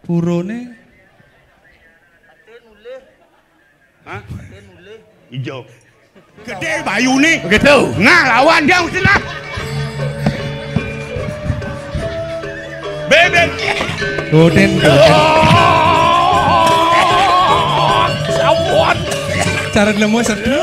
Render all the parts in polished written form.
Burone. Hah? Ijo. Gede bayu nih. Begitu. Nah lawan dia mesti lah. Bebek. Goden. Sampun. Cara lemu satu.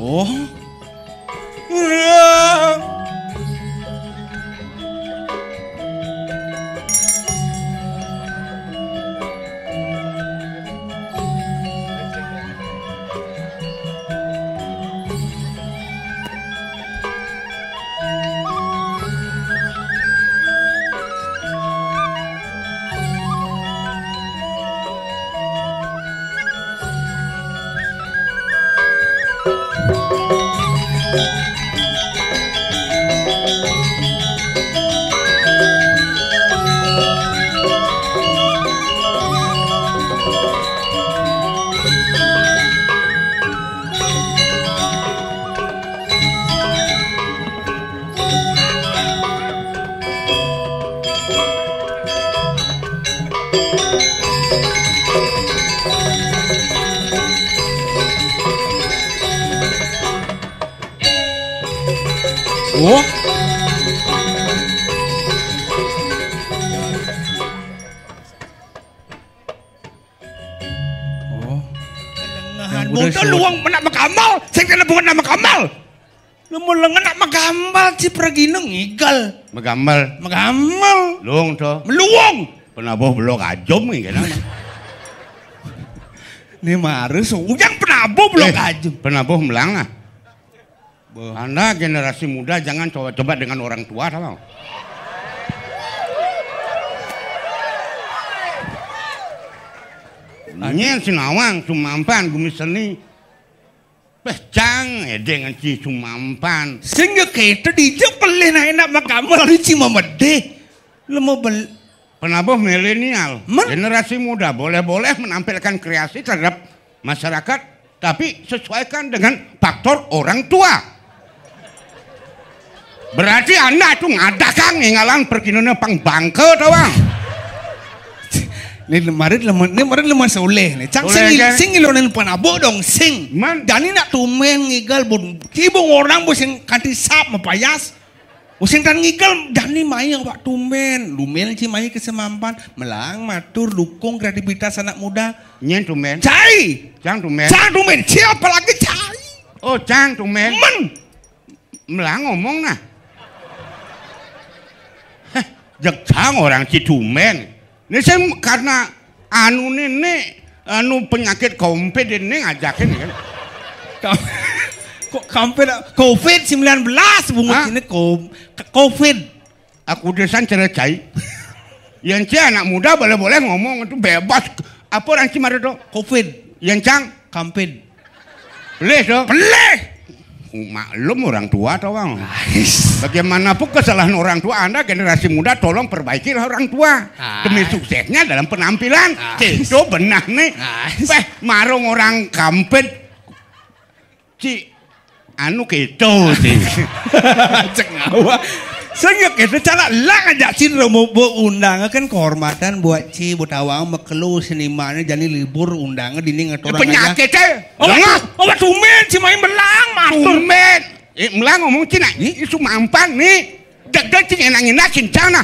Oh. Oh. Muda luang menak makamal, sing kena bunga nama kamal. Lemu lengan nak magamal si pergi ngigal. Magamal. Luang to. Meluang. Penabuh belok ajom nih kan. Ini marus, ujang penabuh belok ajom. Penabuh melang ah. Anda generasi muda jangan coba-coba dengan orang tua, tahu? Nyen sinawang sumampan gumis seni. Pecang dengan ci sumampan. Sehingga kita dijak pelih enak makamal di Cimamede. Lemu penabuh milenial, generasi muda boleh-boleh menampilkan kreasi terhadap masyarakat, tapi sesuaikan dengan faktor orang tua. Berarti Anda itu ngadakan ngalang perkinonnya pang bangke tawang. Ini kemarin lemah soleh nih. Cang sing ilonen panabo dong sing. Dani nak tumen ngigal bun. Kibung orang busing kanti sap mapayas. Busing tan ngigal dani main wak tumen. Lumen ci main kesemampan melang matur dukung kreativitas anak muda. Nyen tumen. Cai. Cang tumen. Siapa lagi cai? Oh cang tumen. Melang ngomong nah. Jak cang orang ci tumen. Ini saya karena anu penyakit COVID ini ngajakin kan. COVID-19 bungut ini COVID. Aku desan cerecai. Yang cia anak muda boleh-boleh ngomong itu bebas. Apa orang cimar itu? COVID. Yang cang kampin. Pelih tuh. Pelih. Maklum orang tua tau bang. Bagaimanapun kesalahan orang tua, Anda generasi muda tolong perbaiki orang tua demi suksesnya dalam penampilan. Itu benar nih. Marung orang kampet ci anu gitu sih. Cek ngawa. Sehingga kita cara lah ngajak Ci mau undangan kan kehormatan buat Ci Butawang mekelu senimannya jadi libur undangan dini ngatur penyakit teh. Oh tumen Ci main belang matur. Tumen. Melang ngomong Cina ini sumampan nih. Deg-deg Ci enak-enak cincana.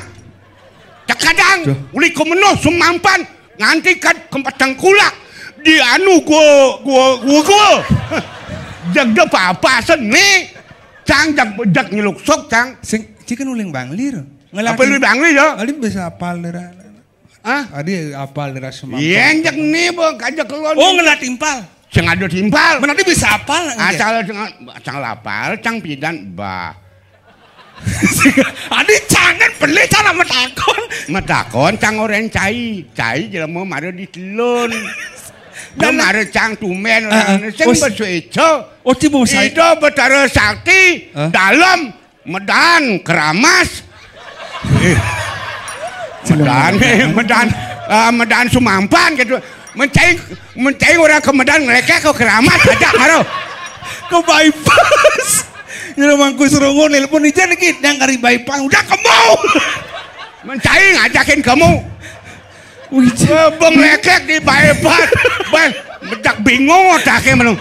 Kadang uli komenuh sumampan nganti kan kempatang kulak di anu gua. Deg-deg apa seni. Cang jak nyeluk sok cang. Cikan uling banglir. Apa lu banglir yo? Ali bisa apal dera. Ah? Adi apal dera semua. Iya jak nih bang, kajak keluar. Oh ngelat timpal. Cang ada timpal. Berarti bisa apal. Asal cang lapal, cang pidan bah. Adi jangan beli cara Medakon cang orang cai jelema mare ditelun. Dan mare cang tumen sing besuejo. Oh tibu saya. Itu Betara Sakti dalam Medan Keramas. Medan Sumampan gitu. Mencai orang ke Medan mereka ke Keramat aja karo. Ke bypass. Jadi mangku serungu nelpon ijan dikit yang kari bypass udah kamu. Mencai ngajakin kamu. Beng lekek di bypass. Bedak bingung otaknya menung.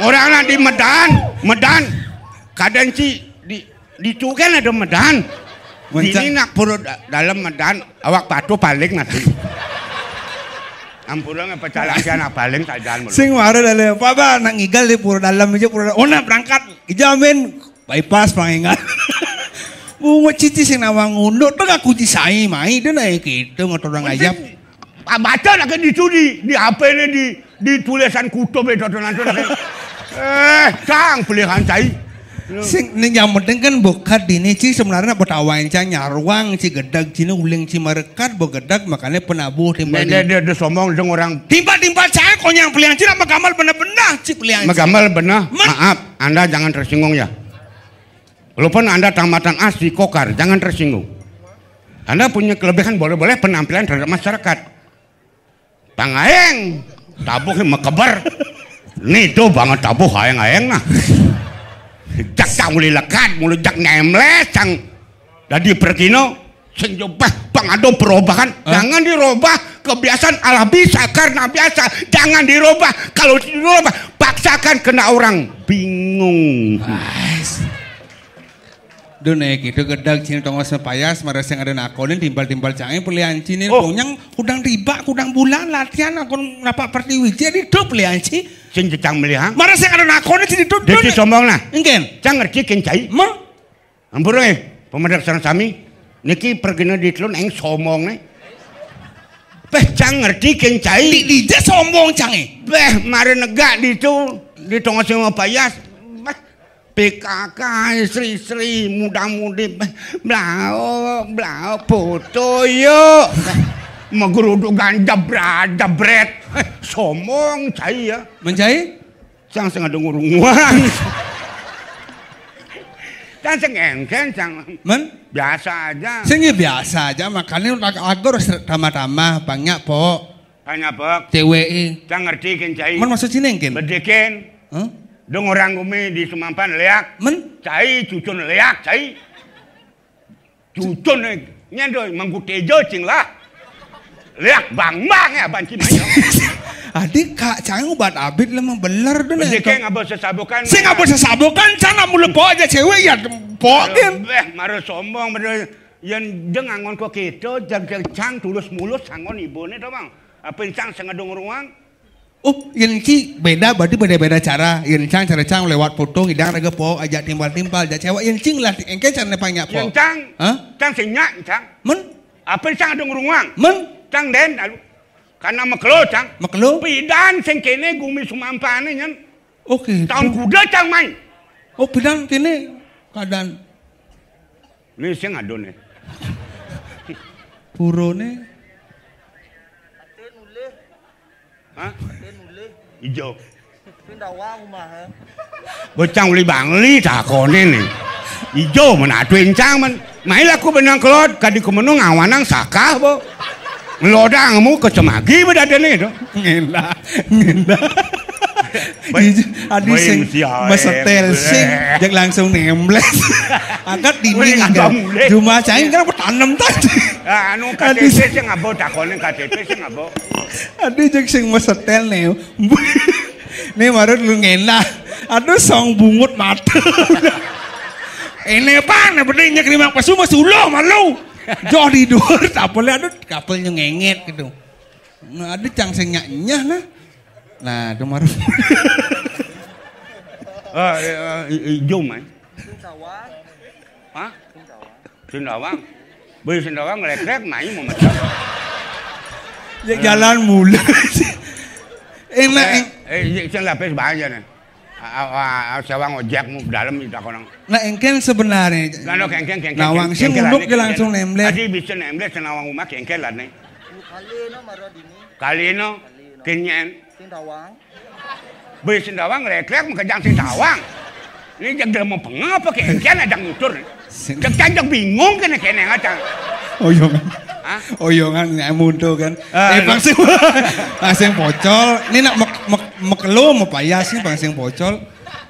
Orang di Medan. Kadang di Cuken ada Medan. Ini nak pura dalam Medan awak patuh paling mati. Ampura ngepecalan anak paling tajam. Sing wara dalam apa nak ngigal di pura dalam aja pura. Oh nak berangkat ijamin bypass pangingat. Bunga cici sing nawang unduk tuh aku disai mai dia naik gitu ngotorang ajab. Baca nak dicuri di HP ini di tulisan kutub itu nanti. Cang pilihan cai. Sing yang penting kan bokat dini ci sebenarnya betawain cang nyarwang ci gedag cina uling ci merekat bogedag makanya penabuh timbal. Dia sombong deng orang. Timbal saya kok yang pilihan cina magamal bener-bener ci pilihan. Magamal bener. Maaf, Anda jangan tersinggung ya. Walaupun Anda tamatan asli Kokar, jangan tersinggung. Anda punya kelebihan boleh-boleh penampilan terhadap masyarakat. Pangaeng, tabuh mekebar. Nih tuh banget tabuh hayang-hayang nah. Jak cang mulai lekat, mulai jak nemles cang. Jadi perkino, sing coba pangado perubahan. Jangan dirubah kebiasaan ala bisa karena biasa. Jangan dirubah. Kalau dirubah, paksakan kena orang bingung. Duh naik itu gedag cina tongos sepayas maras yang ada nakonin timbal canggih pelian cina punyang kudang riba kudang bulan latihan aku napa pertiwi jadi itu pelian ci sing jecang melihang maras yang ada nakonin cina itu desi sombong lah ingin cang ngerti kencai ampun pemedak sarang sami niki pergena ditelun eng sombong nih cang ngerti kencai di sombong canggih mari negak di tongos sepayas PKK Sri muda-mudi blau foto yuk menggeruduk jabret somong cai ya mencai sang sengaja ngurungan dan sengengken sang biasa aja sengi biasa aja makanya agar tambah banyak po cewek cang ngerti kencai maksud sini engken bedeken dong orang gumi di Sumampan leak cai cucun leak cai cucun nyandoi menggutejo cing lah leak bang ya banci mayo adik kak cai obat abid lemah beler deh bedeke ngabo sesabukan sing ngabo sesabukan cana mule po aja cewek ya po kan mare sombong bener yang jeng angon kok gitu jag cang tulus mulus angon ibune to bang apa cang sengadong ruang. Oh, yang ci beda berarti beda-beda cara. Yang cara cang lewat foto ngidang raga po ajak timbal-timbal ajak cewek yang cing lah engke cara panyak po. Yang cang senyak cang. Apa cang ada nguruang? Cang den karena maklo cang. Maklo? Pidan sing kene gumi Sumampan nyan. Oke. Tahun kuda cang main. Oh, pidan kene kadan. Ni sing adone. Purone. Hah? Ijo. Bocang uli bangli takone nih. Ijo mana tuin cang man. Mailah aku benang kelot kadi kumenung awanang sakah bo. Ngelodangmu kecemagi bedadene itu. Ngela. Adi sing mesetel sing jak langsung nembles. Angkat dinding agak. Cuma cai kan tanam tadi. Anu KTP sing ngabo takone KTP sing ngabo. Adi jak sing mesetel nih. Nih marut lu ngena. Aduh song bungut mata. Ini apa? Nih berdiri nyak lima pasu masuk lo malu. Jauh di dur, tapolnya aduh kapelnya ngenget gitu. Nah ada cang sing nyah nah. Nah, itu maruf. Hijau main. Hah? Sindawang. Beli Sindawang ngelek-lek main mau macam. Jalan mula. Enak. Jangan lapis bahaya nih. Sewang ojekmu dalam itu orang. Nah engken sebenarnya. Kan kengkeng. Nawang sih ngunduk ke langsung nembles. Adi bisa nembles nawang rumah kengkel lah nih. Kali no kenyan. Sindawang. Beli sindawang lek-lek mengejang sindawang. Ini jaga mau pengapa kengkel ada ngutur. Jangan bingung kan kene ngacang. Oyongan. Hah? Oyongan mundur kan. Pangsing pangsing pocol. Ini nak mekelo mau payas nih pangsing pocol.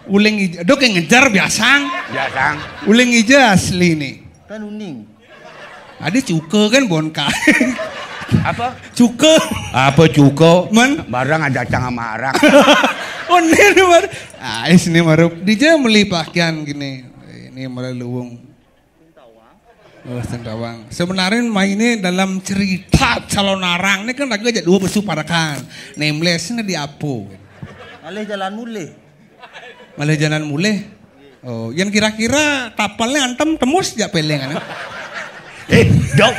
Uling hijau, dok yang ngejar biasang. Biasang. Uling hijau asli nih. Kan uning. Ada cuke kan bonka. Apa? Cuke. Apa cuko? Man. Barang ada cang sama arang. Oh ini mar. Ah ini marup. Dia beli pakaian gini. Ini malah luwung. Oh, Sendawang. Sebenarnya mainnya dalam cerita calon arang ini kan lagi aja dua besu parakan. Nameless ini di Apo. Malih jalan mulih. Malah jalan mulai. Oh, yang kira-kira tapalnya antem temus jak peleng kan? Dok.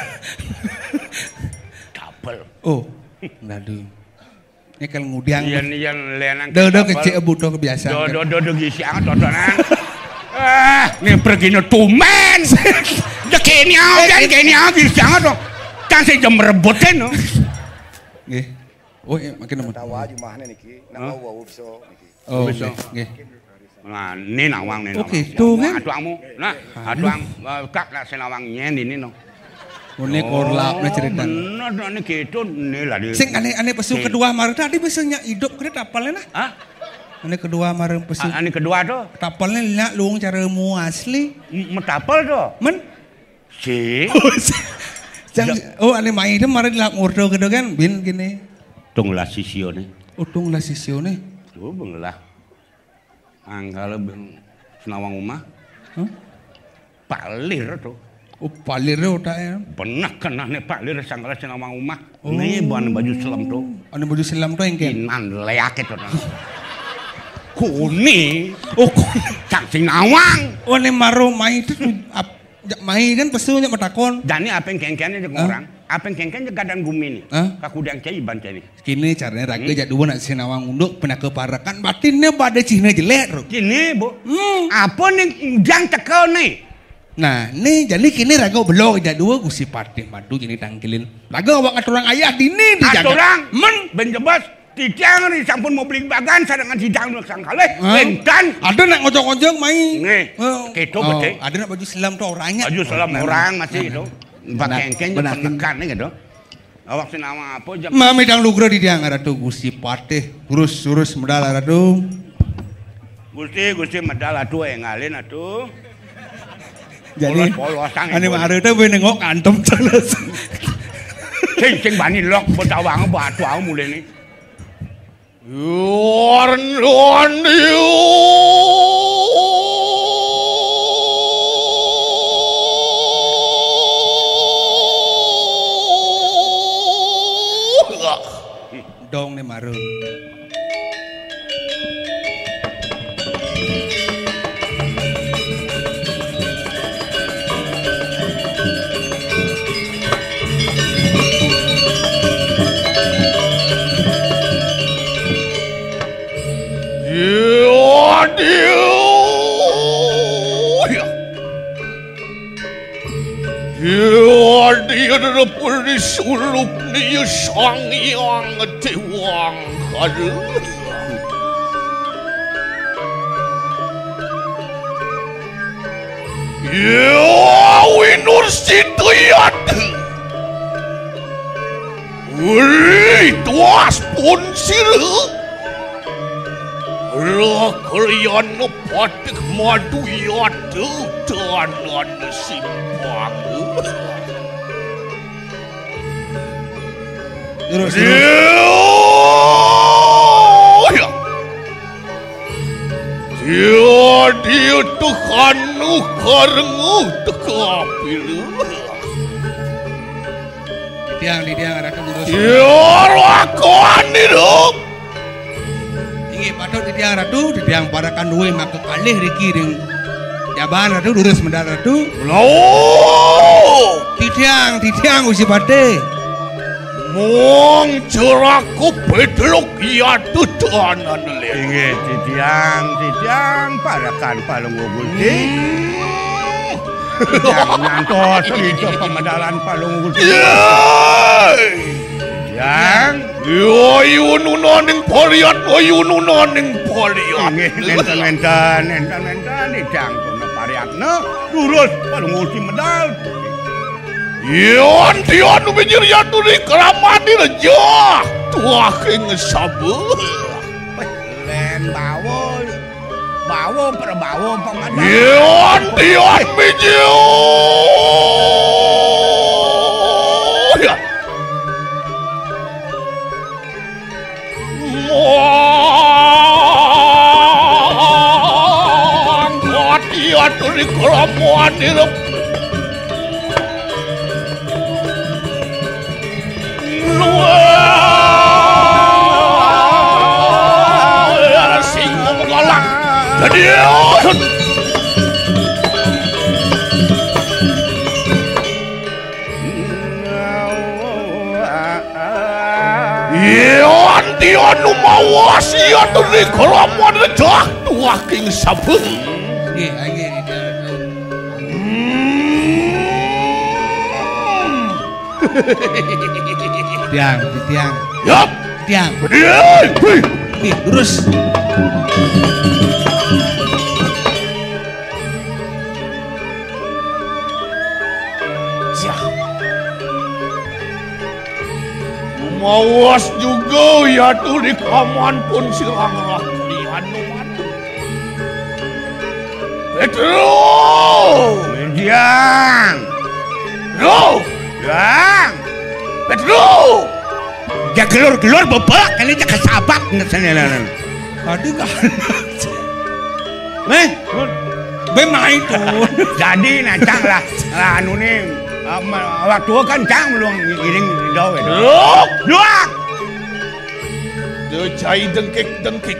Tapel. Oh, nadu. Ini kan ngudiang. Yang lenang. Do kecil butuh kebiasaan. Do gisi anget totonan. Ini pergi no tumen. Kini sangat dong. Kan saya jam merebutin no. Nggih. Oh, makin nomor. Tawa di mana niki? Nama wawu bisa niki. Oh, bisa. Nggih. Nah, ini nawang nih. Oke, tuh kan. Atuangmu. Nah, atuang kak lah senawang nyen ini no. Unik korlap na cerita. Bener ini gitu nih lah dia. Sing aneh pesu kedua Maret tadi biasanya hidup kena tapalnya nah. Hah? Aneh kedua Maret pesu. Ini kedua tuh. Tapalnya lihat luang cara mu asli. Metapel tuh. Men. Si. Oh aneh main itu Maret lak ngurdo gitu kan bin gini. Tunglah sisio nih. Utung lah sisio nih. Tuh benglah. Anggala senawang rumah. Palir tuh. Oh palir udah ya. Pernah kena nih palir sanggala senawang rumah. Nih baju selam tuh. Ane baju selam tuh yang kayak. Inan leak itu. Kuni. Oh cang sinawang. oh ane maro main itu main kan pesunya matakon. Dan ini apa yang kengkennya jeung orang. Apa yang kengkennya gadang gumi nih. Kakudang cai ban cai. Kini caranya raga jak dua nak sinawang unduk pernah keparakan batinnya pada Cina jelek. Kini bu. Apa nih jang tekel nih. Nah, nih jadi kini raga belok aja dua gusi parti madu jadi tangkilin. Raga awak aturang ayah dini dijaga. Aturang benjebas tijang nih sampun mau beli bagan sadangan sidang nuk sangkale. Bentan. Ada nak ngojok-ngojok main. Nih. Gitu betul. Ada nak baju selam tuh orangnya. Baju selam orang masih itu. Bakengken jeung penekan nih gitu. Awak sinawang apa jam. Mami dang lugra di diang ratu gusi parti. Urus medal ratu. Gusti medal atuh yang ngalin atuh. Jadi polos-polosan. ane mah areuteun we nengok antem terus. Sing bani lok betawang batu au mulai nih. Dong nih marun. Dia adalah suluk ni sang yang tewang ada. Ya, winur situat. Wih, tuas pun siru. Kalian patik madu yatu tanan simpang. Terus. Dia Tuhan karengu tekapil. Di diang ada keburu. Ya rakan itu. Ingi patut di diang ratu, di diang parakan duwe maka kalih riki ring jaban ratu lurus medal ratu. Lo. Di diang usi pade. Mong ceraku bedlok iya tudanan le. Inggih titiang parakan Palunggu Gusti. Ngantos itu pemedalan Palunggu Gusti. Yang Yununaning poliat, yununaning poliat. Enten dicang kono pariakna lurus Palunggu Gusti medal. Yon tian bijir yatu di keramati reja. Tuaking sabu. Len bawo perbawo pemadam. Yon tian bijir. Angkat yatu di keramati reja. Singgung galak. Jadi Yon mawas ya dari keramat rejak tuaking sabun. Tiang. Yap. Tiang. Nih, lurus. Mawas juga ya tuh di kaman pun sirang raklian numan. Petro. Mendiang. Yang. Petro. Ya gelur bebek kali jak kesabak ngesenelan. Tadi enggak. Meh. Be main tuh. Jadi nacang lah anu nih waktu kan cang luang giring dawe. Luang. Decai dengkik.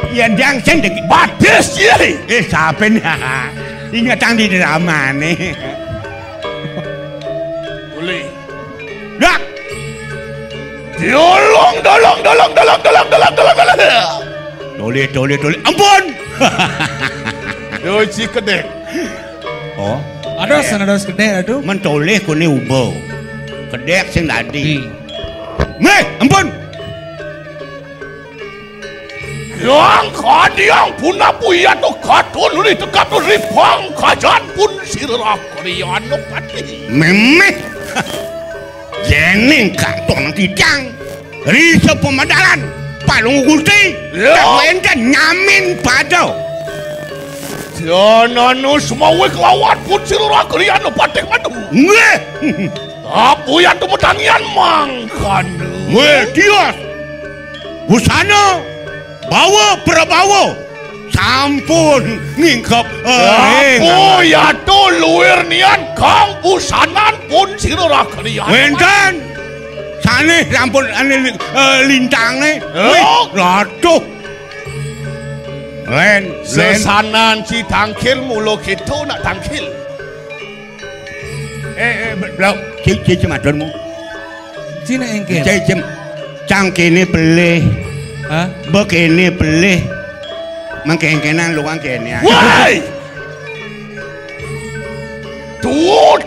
Yang jang sen dengkik batis ya. Sapen ya. Ingat cang di drama nih. Boleh. Dak. Dolong. Tole. Ampun. Doci kedek. Oh, Ada sana gede aduh. mentoleh kone ubo. Kedek sing tadi. Meh, ampun. Yang kadiang puna puya to katun ri tekap ri pang kajan pun sirah kriano pati. Memeh. Jeneng kantong tidang. Risa pemadalan Palunggu Gusti. Tak nyamin padau. Jangan semua kelawat pun sirah kriano pati madu. Nggih. Apa ya tu pertanian mangkan. Weh, dios. Busana bawa prabawa. Sampun ngingkap. Apa ya tu luir nian kang busanan pun sirah kriano. Wenten. Sane sampun lintange. Wih, ratuh. Len. Sesanan si tangkil mulo gitu nak tangkil. Blau, cik madonmu. Cina engkel. Cik cang kene pelih. Hah? Bekene pelih. Mangkengkenan luang kene. Woi!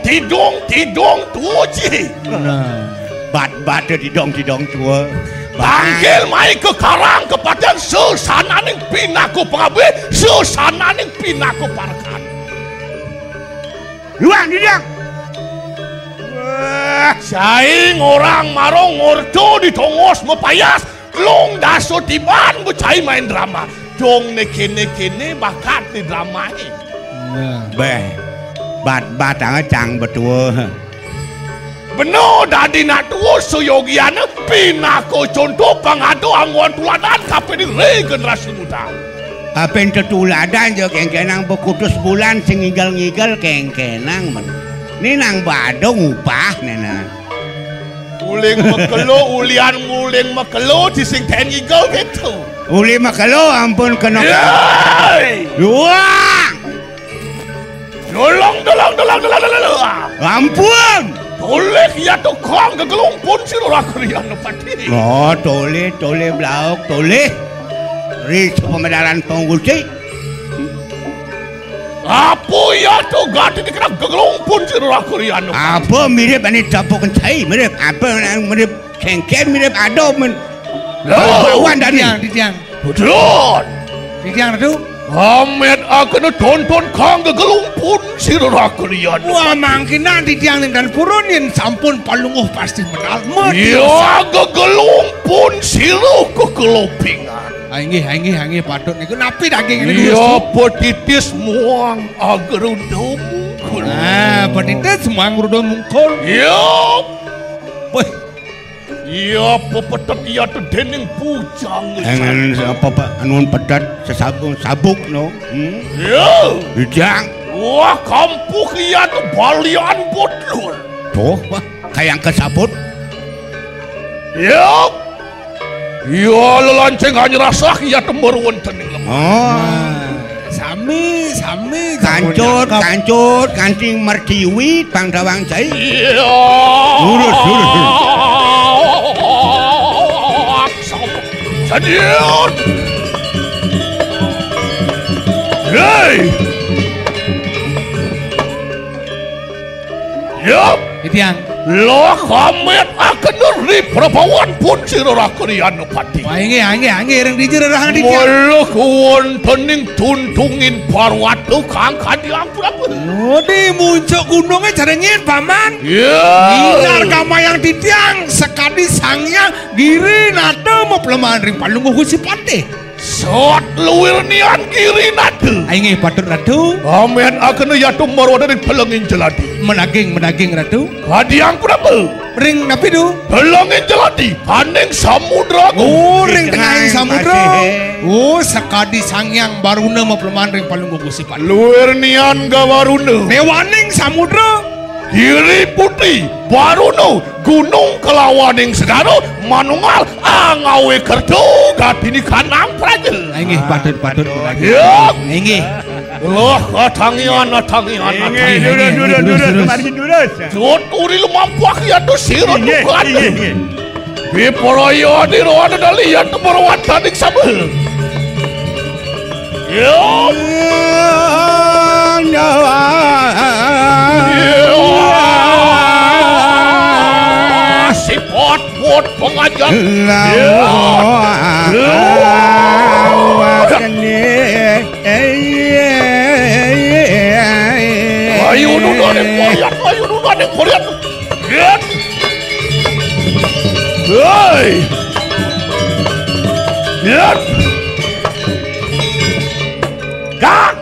Tidong tuh ji. Nah. Bat didong tua. Panggil mai ke karang kepada sesananing pinaku pengabe, sesananing pinaku parakan. Luang didang. Saing orang marong ngordo di tongos mepayas, long daso tiban becai main drama. Dong kene bakat di drama ini. Nah. Beh, batang cang betul. Benar dadi nak tuo soyogiana pinako contoh pangado angguan tuladan kape di generasi muda. Apa yang tetuladan jo kengkenang bekutus bulan sing ngigel kengkenang men. Ni nang badong upah nena. Uling makelo ulian muling makelo di sing ten ngigel gitu. Uli makelo ampun kena. Yay! Luang. Dolong. Ampun. Toleh ya tu kong kegelung pun siro rakrian pati. Oh, toleh blauk, toleh. Ri pemedaran pengguci. Apa ya tu gati dikira kegelung pun siro rakrian. Apa mirip ani dapur kencai, mirip apa mirip kengken, mirip ado men. Bawan dan di tiang. Betul. Di tiang tu. Amet akan tonton kang kegelung pun siro rakrian. Wah mangkin nanti tiang dan purun yang sampun palunguh pasti menal. Ya kegelung pun siro kegelopingan. Hangi patut niku napi daging ini. Ya petitis muang agar udah mungkul. Ah, petitis muang udah mungkul. Ya. Woi. Ya pepetet ya tu dening pujang. Jangan apa pak anuan pedat sabuk no. Ya. Bijang. Wah kampung ya tu balian botlur. Tuh, kayak kesabut. Ya. Ya lelanceng hanya rasa ya tu meruan tening lemah. Oh. Sami. Kancut, kancing merciwit, Bangdawang Cai. Ya. Lurus. Sadian. Hey. Yup. Di tiang. Lo kamet akan neri perempuan pun sirorakrian pati. Wah hangi yang dijerah di tiang. Malu kuon tening tuntungin parwat tu kang kadiang berapa? Oh di muncul gunungnya jarangin paman. Ya. Gilar kama yang di tiang sekali sangnya giri nata mau pelemahan ring palung gusi pate. Sot luwir nian kiri nade. Aingi patut ratu. Amet akan yatu marwada di pelengin jeladi. Menaging ratu. Kadiang berapa? Ring napi tu. Pelengin jeladi. Haning samudra. Oh ring tengah samudra. Oh sekadi sangyang baruna mau pelemahan ring palung gusi pate. Luwir nian gawaruna. Mewaning samudra. Kiri putih baruno gunung kelawaning segaro manunggal angawe kerto gatini kanang praja. Aingi patut. Ya. Aingi. Allah atangian. Jod uri lumampuak ya tu sirot bukan. Biporoyo di roda dalian tu merawat tadik sabel. Ya. Si pot pengajar. Ayo dulu ada Korea. Get. Hey. Get. Gak.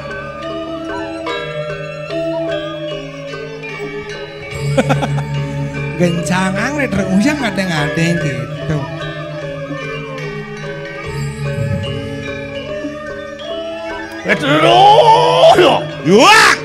Gencangan nih terusang ngadeng gitu. Betul. Yuak.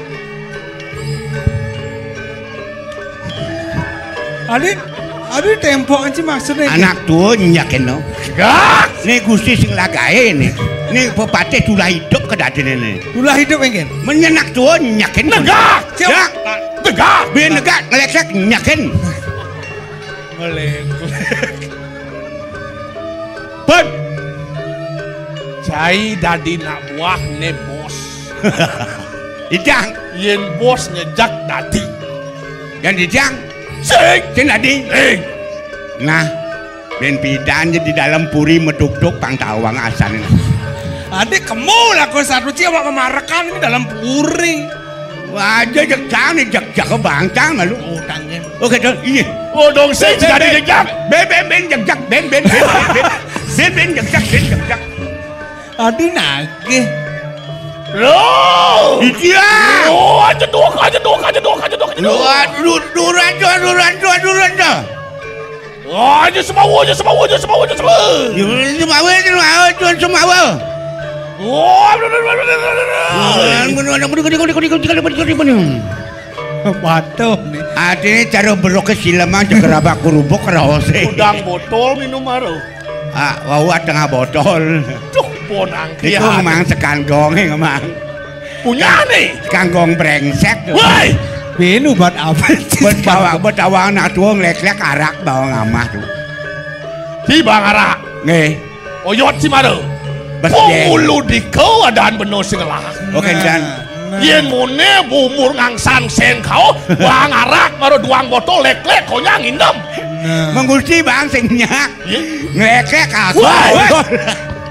Adi tempo aja maksudnya. Anak tua nyakin no. Gak. Nih gusti sing lagae nih. Nih pepatih tulah hidup kedaden ini. Ulah hidup pengen. Menyenak tua nyakin. Negak. Jak. Negak. Biar negak ngelek nyakin. Melek. Pun. Cai dadi nak buah ne bos. Dijang. Yen bos ngejak dadi. Dan dijang. Sing. Sing tadi. Nah, ben pidannya di dalam puri meduk-duk Pangtawang asan ini. Adik kamu lah kau satu cewek kemarakan ini dalam puri. Wah, jak nih jak ke bangcang malu. Oh tanggen. Oke dong, iya. Oh dong sing jadi jak. Ben jak ben jak. Adik nagih. Loh. Iya. Oh, aja dua. Duran. Oh, aja semua. Semua. Oh, Patuh nih. Ade cara berokes sileman jaga kurubuk rahose. udang botol minum maro. Ah, wau tengah botol. Cuk, bonang Itu kia. memang sekanggong emang. Punya nih. Sekanggong brengsek. Woi, Benu buat apa? Betawa anak tua ngelek-lek arak bawa ngamah tuh. Si Bang Arak. Nggih. Oyot si Maro. Besjeng. Pungulu di keadaan bener segelah. Oke dan. Yen mone bumur ngangsang sen kau. Bang Arak baru duang botol lek-lek kau yang ngindem. Menggusti bang sing nyak. Ngelek-lek aku.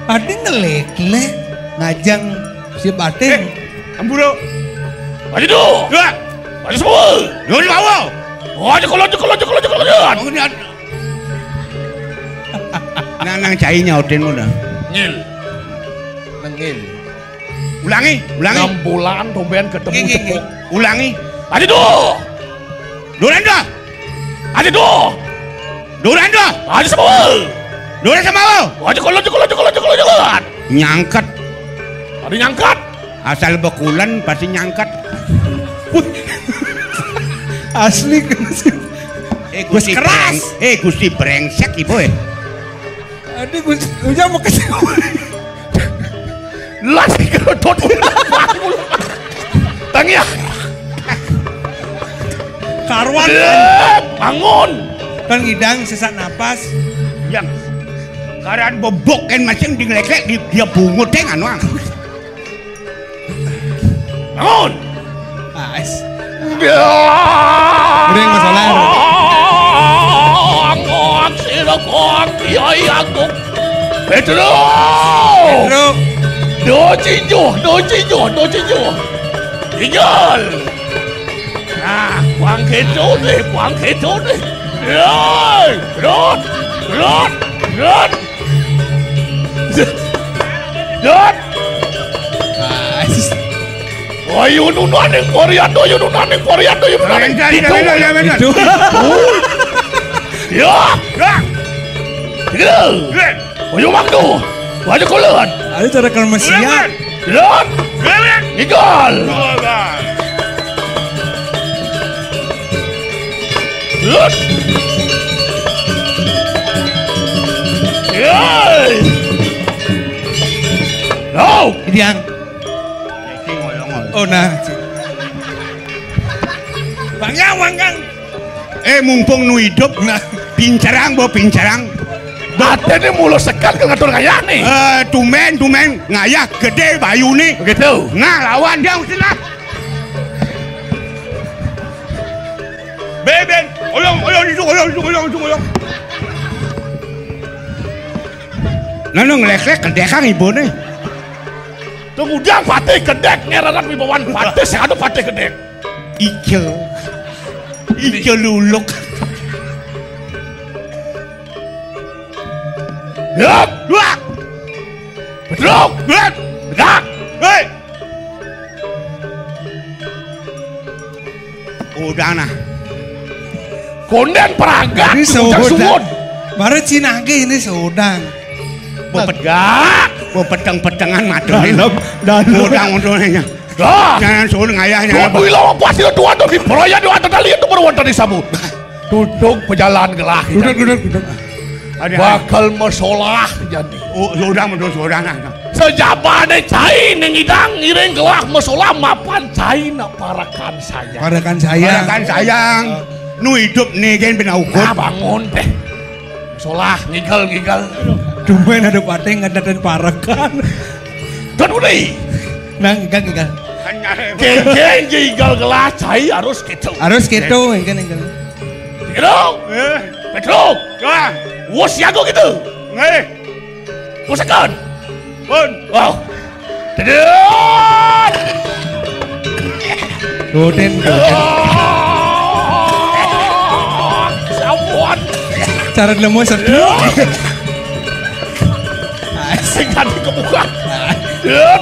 Adi ngelek-lek ngajang si Batin. Amburo. Aja tuh. Aja semua. Lu di bawah. Aja kolot. Nang cai nyautin udah. Ngil. Nengil. Ulangi. 6 bulan tumben ketemu cepuk. Ulangi. Aja tuh. Duranda. Aja tuh. Duranda. Aja semua. Duranda sama. Aja kolot. Nyangkat. Ada nyangkat. Asal bekulan pasti nyangkat. Asli kan sih. Gusti keras. Gusti brengsek ibu Adi ujang mau kasih. Lagi kerudut. Tangnya. Karwan bangun. kan ngidang sesak napas. Yang karena bobok kan macam di ngelek dia bungut deh anu. Bangun. Pas. Udah yang masalah. Angkot silakon kiai agung. Petro. Docinjo. Tinggal. Nah, quang keto deh. Rot. Oh, yun naning Koreano. Itu. Ya. Tinggal. Oh, yun magdo. Wajah kulit. Ada cara kermasiat. Rot. Tinggal. Rot. Yay! No! Ngidang. Oh nah. Bang Kang. Mumpung nu hidup nah pincarang. Baten ini mulu sekal ke ngatur ngayah nih. Tumen ngayah gede bayu nih. Begitu. Nah lawan dia mesti lah. Beben, oyong. Nanu ngelek kedekang ibu nih. Kemudian Fatih kedek ngerarat wibawan Fatih seadu Fatih kedek. Ijo luluk. Yap, dua. Betruk, berat. Hei. Udah nah. Konden perangga. Ini sodang. Baru Cina ini sodang. Peteng-petengan madone. Udang untungnya. Dah. Jangan suruh ngayahnya. Dua lawan pasti dua tuh di proyek dua tadi itu berwanita di sabu. Duduk pejalan gelah. Duduk. Bakal masalah jadi. Sudah. Sejabane cai ngidang ngiring gelah masalah mapan cai nak parakan saya. Parakan sayang. Nu hidup nih kan bina ukur. Bangun teh. Masalah ngigel. Tumben ada pateng ada dan parakan. Dan udah. Nang gigal. Geng ngigel gelah cai harus gitu. Harus gitu kan. Gitu. Petruk. Wos jago gitu. Usahakan. Pun. Wow. Tidak. Goden. Sabuan. Cara lemo seru. Singkat kebuka. Tidak.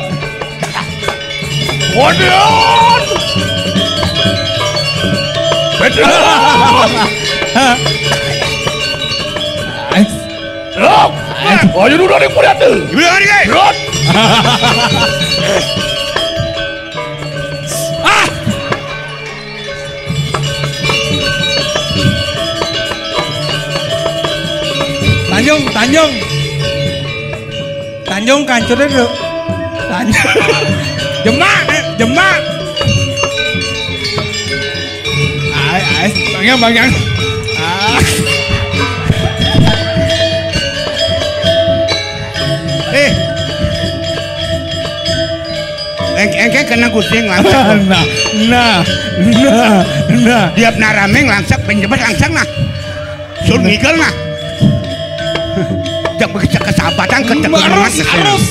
Waduh. Petruk. Rok. Ayo dulu nih kuliah tuh. Gimana nih guys? Rot. Tanjung kancurnya dulu. Tanjung. Jemak. Bang Yang. Engke kena kucing lah. Nah. Tiap narameng langsung penjebas langsung nah. Sun ngigel nah. Jak begitu kesahabatan Harus.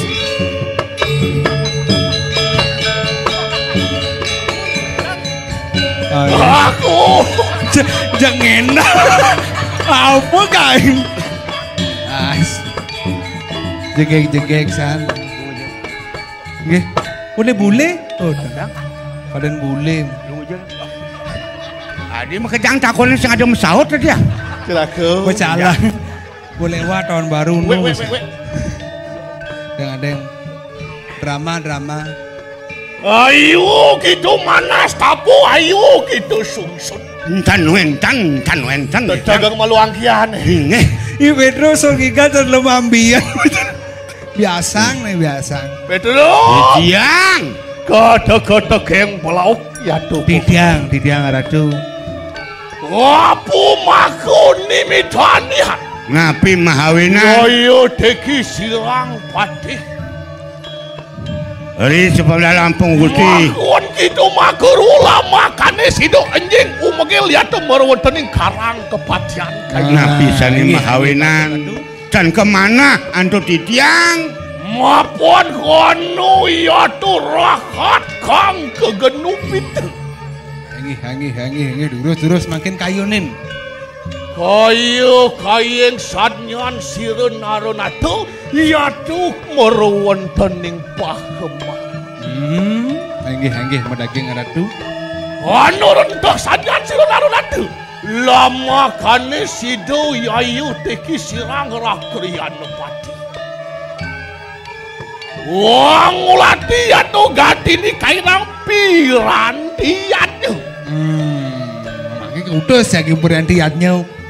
Aku. Jangan enak. Apa kain? Jegek san. Nggih. Boleh bule? Oh, tidak. Padan bule. Adi mah kejang takonin sing ada mesaut tadi ya. Celaka. Gue salah. Gue lewat tahun baru. Weh. Ada yang drama. Ayo gitu manas tapu, ayo gitu sungsun. Entan. Jagang malu angkian. Nggih. Iya Pedro so gigal terlalu ambian. Biasang. Pedro. Diang. Kata-kata geng pelauk ya tuh. Tidiang ada tuh. Wapu makuni mitanihan. Ngapi mahawina. Ayo teki sirang patih. Hari sebelah Lampung Gusti. Makun gitu makur ulama kane sido anjing umege lihat merwontening karang kepatian. Ngapi sani mahawinan. Dan kemana antu titiang? Mapun kono ya tuh rahat kang kegenupit. Hangi terus makin kayunin. Kayu kayeng sadnyan sireun narona tuh ya tuh merwontening pahemah. Hangi medaging ada tuh. Anu rentok sadnyan sireun narona tuh. Lama kane sido yayu teki sirang rakrian nepati. Wang ulati ya tuh gati ni kainang pirantian tuh. Makanya udah sih pirantiannya.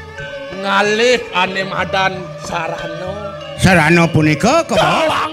Ngalih ane madan sarano Sarana punika kebawa.